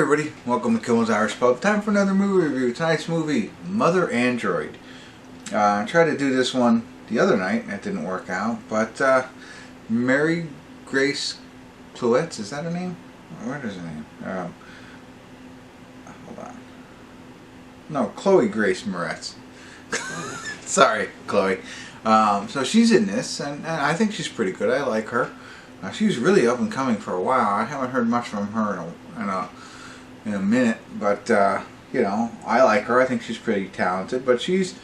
everybody, welcome to Kimmel's Irish Pub. Time for another movie review. Tonight's movie, Mother Android. I tried to do this one the other night and it didn't work out, but Mary Grace Chloë, is that her name? What is her name? Hold on. No, Chloë Grace Moretz. Sorry, Chloe. So she's in this, and I think she's pretty good. I like her. She was really up and coming for a while. I haven't heard much from her in a minute, but you know, I like her. I think she's pretty talented. But she's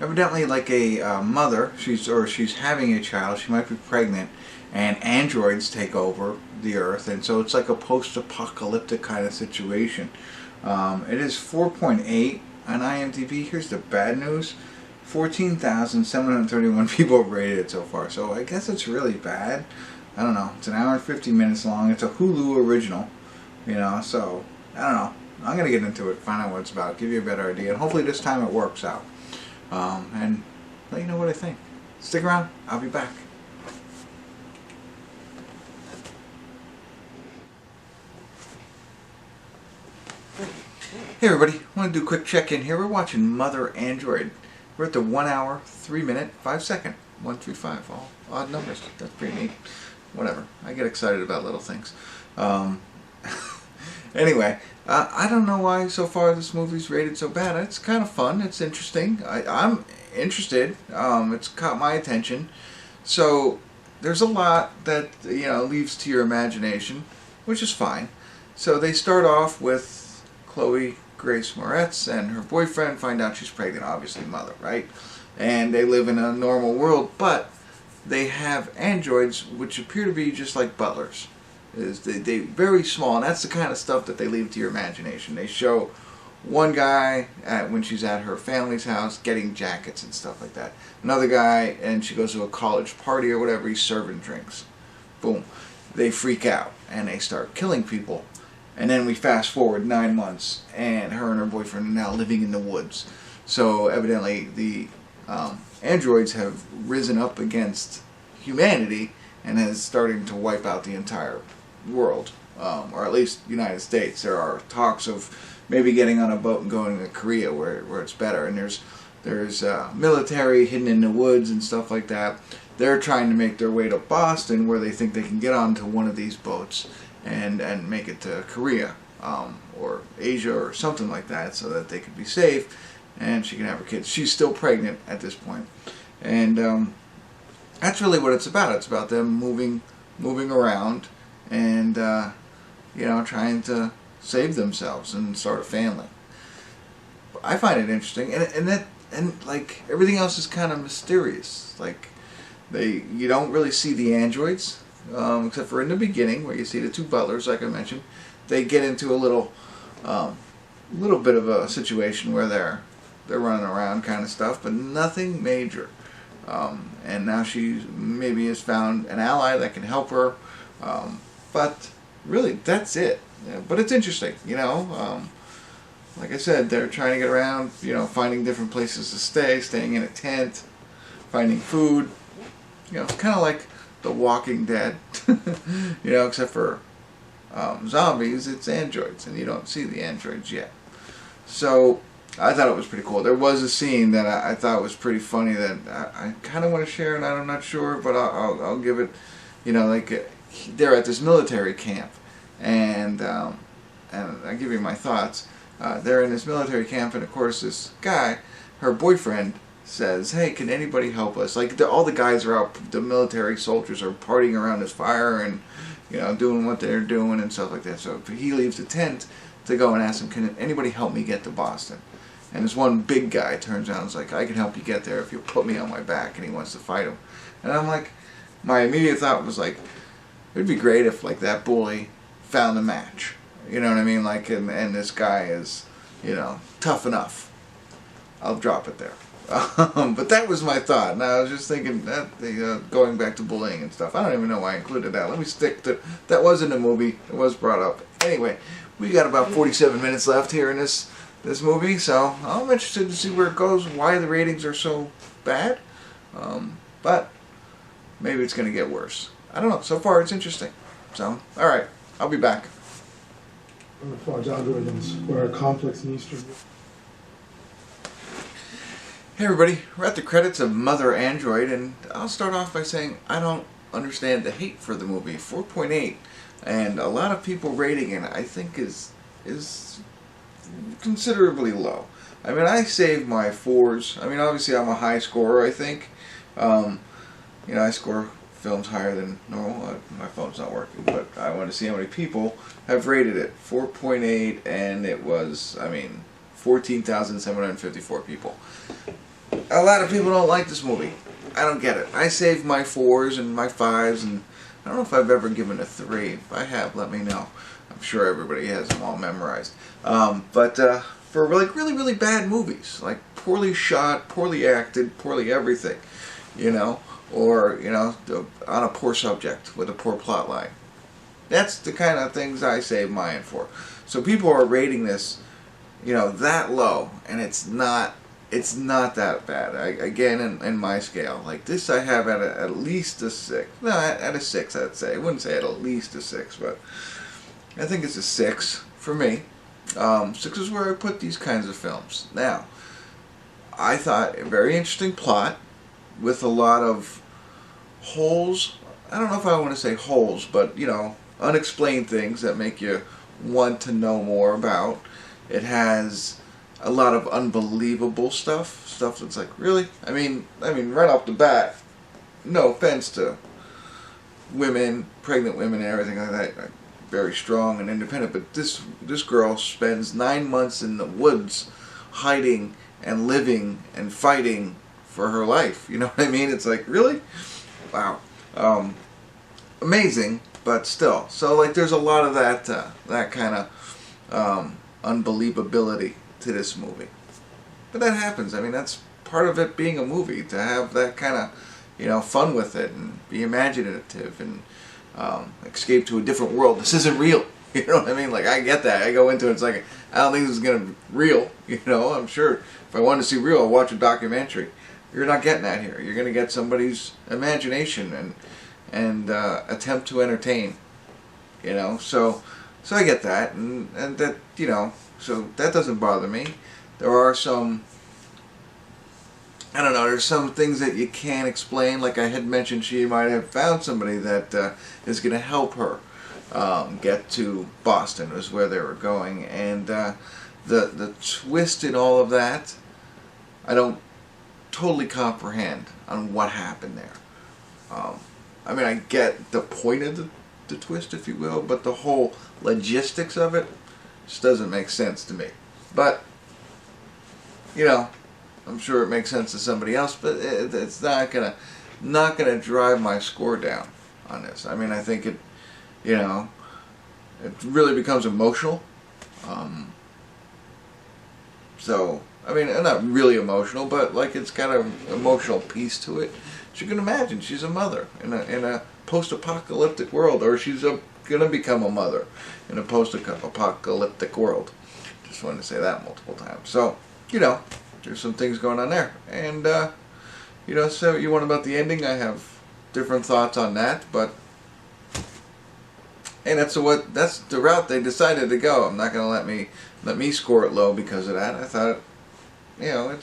evidently like a mother. She's having a child. She might be pregnant, and androids take over the Earth, and so it's like a post-apocalyptic kind of situation. It is 4.8 on IMDb. Here's the bad news: 14,731 people have rated it so far. So I guess it's really bad. I don't know. It's an hour and 50 minutes long. It's a Hulu original, you know, so I don't know. I'm going to get into it, find out what it's about, give you a better idea, and hopefully this time it works out. And let you know what I think. Stick around. I'll be back. Hey everybody, I want to do a quick check-in here. We're watching Mother Android. We're at the 1 hour, 3 minute, 5 second. 135, all odd numbers. That's pretty neat. Whatever. I get excited about little things. Anyway, I don't know why so far this movie's rated so bad. It's kind of fun. It's interesting. I'm interested. It's caught my attention. So there's a lot that, you know, leaves to your imagination, which is fine. So they start off with Chloë Grace Moretz and her boyfriend find out she's pregnant, obviously mother, right? And they live in a normal world, but they have androids which appear to be just like butlers. They very small, and that's the kind of stuff that they leave to your imagination. They show one guy when she's at her family's house getting jackets and stuff like that. Another guy, and she goes to a college party or whatever, he's serving drinks. Boom. They freak out and they start killing people. And then we fast forward 9 months, and her and her boyfriend are now living in the woods. So evidently the androids have risen up against humanity and is starting to wipe out the entire world, or at least United States. There are talks of maybe getting on a boat and going to Korea where it's better, and there's military hidden in the woods and stuff like that. They're trying to make their way to Boston, where they think they can get onto one of these boats and make it to Korea or Asia or something like that, so that they could be safe and she can have her kids. She's still pregnant at this point, and that's really what it's about. It's about them moving around and you know, trying to save themselves and start a family. I find it interesting, and like everything else is kind of mysterious. Like you don't really see the androids except for in the beginning where you see the two butlers, like I mentioned. They get into a little bit of a situation where they're running around kind of stuff, but nothing major. And now she maybe has found an ally that can help her, but really that's it. Yeah, but it's interesting, you know. Like I said, they're trying to get around, you know, finding different places to stay, staying in a tent, finding food, you know, kind of like The Walking Dead, you know, except for zombies, it's androids, and you don't see the androids yet. So I thought it was pretty cool. There was a scene that I thought was pretty funny that I kind of want to share, and I'm not sure, but I'll give it, you know, like they're at this military camp, and I'll give you my thoughts. They're in this military camp, and of course this guy, her boyfriend, says, hey, can anybody help us? Like all the guys are out, the military soldiers are partying around this fire and, you know, doing what they're doing and stuff like that. So he leaves the tent to go and ask him, can anybody help me get to Boston? And this one big guy turns around and is like, I can help you get there if you put me on my back, and he wants to fight him. And I'm like, my immediate thought was like, it would be great if like that bully found a match. You know what I mean? Like, and this guy is, you know, tough enough. I'll drop it there. But that was my thought, and I was just thinking that going back to bullying and stuff. I don't even know why I included that. Let me stick to that. Was in the movie. It was brought up. Anyway, we got about 47 minutes left here in this movie, so I'm interested to see where it goes. Why the ratings are so bad, but maybe it's going to get worse. I don't know. So far, it's interesting. So, all right, I'll be back. Forge algorithms where conflicts in Eastern Europe. Hey everybody, we're at the credits of Mother Android, and I'll start off by saying I don't understand the hate for the movie. 4.8, and a lot of people rating it, I think is considerably low. I mean, I save my 4s. I mean, obviously I'm a high scorer, I think. You know, I score films higher than normal. My phone's not working, but I want to see how many people have rated it. 4.8, and it was, I mean, 14,754 people. A lot of people don't like this movie. I don't get it. I save my 4s and my 5s, and I don't know if I've ever given a 3. If I have, let me know. I'm sure everybody has them all memorized. But for really bad movies, like poorly shot, poorly acted, poorly everything, you know, or, you know, on a poor subject with a poor plot line. That's the kind of things I save mine for. So people are rating this, you know, that low, and it's not that bad. Again, in my scale, like this, I have at least a 6. No, at a 6, I'd say. I wouldn't say at least a 6, but I think it's a 6 for me. 6 is where I put these kinds of films. Now, I thought a very interesting plot with a lot of holes. I don't know if I want to say holes, but, you know, unexplained things that make you want to know more about. It has a lot of unbelievable stuff that's like, really? I mean, right off the bat, no offense to women, pregnant women and everything like that, like, very strong and independent, but this girl spends 9 months in the woods hiding and living and fighting for her life. You know what I mean? It's like, really? Wow. Amazing, but still. So, like, there's a lot of that kind of unbelievability to this movie. But that happens. I mean, that's part of it being a movie, to have that kind of, you know, fun with it and be imaginative and escape to a different world. This isn't real. You know what I mean? Like, I get that. I go into it, it's like, I don't think this is going to be real. You know, I'm sure if I wanted to see real, I'll watch a documentary. You're not getting that here. You're going to get somebody's imagination and attempt to entertain. You know, so I get that, and that, you know, so that doesn't bother me. There are some, I don't know, there's some things that you can't explain. Like I had mentioned, she might have found somebody that is going to help her get to Boston, is where they were going. And the twist in all of that, I don't totally comprehend on what happened there. I mean, I get the point of the twist, if you will, but the whole logistics of it just doesn't make sense to me. But, you know, I'm sure it makes sense to somebody else, but it's not gonna drive my score down on this. I mean, I think it, you know, it really becomes emotional. So, I mean, not really emotional, but like it's got an emotional piece to it. As you can imagine, she's a mother in a post-apocalyptic world, or she's gonna become a mother in a post-apocalyptic world. Just wanted to say that multiple times. So, you know, there's some things going on there. And, you know, so you want about the ending, I have different thoughts on that, but, and that's the route they decided to go. I'm not going to let me score it low because of that. I thought, you know, I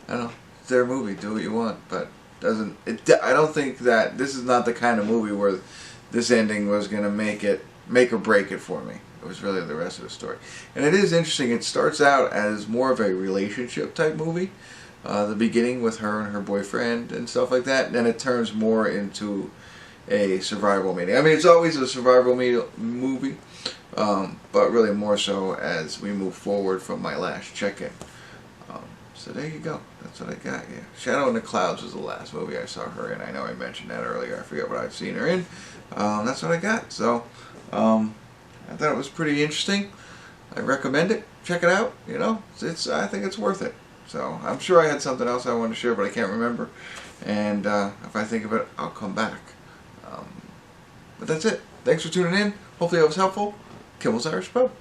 don't know, it's their movie, do what you want, but I don't think that this is not the kind of movie where this ending was going to make or break it for me. It was really the rest of the story. And it is interesting. It starts out as more of a relationship type movie. The beginning with her and her boyfriend and stuff like that. And then it turns more into a survival meeting. I mean, it's always a survival movie. But really more so as we move forward from my last check-in. So there you go. That's what I got. Yeah. Shadow in the Clouds was the last movie I saw her in. I know I mentioned that earlier. I forget what I'd seen her in. That's what I got. So, I thought it was pretty interesting. I recommend it. Check it out. You know, I think it's worth it. So I'm sure I had something else I wanted to share, but I can't remember. And if I think of it, I'll come back. But that's it. Thanks for tuning in. Hopefully I was helpful. Kimmel's Irish Pub.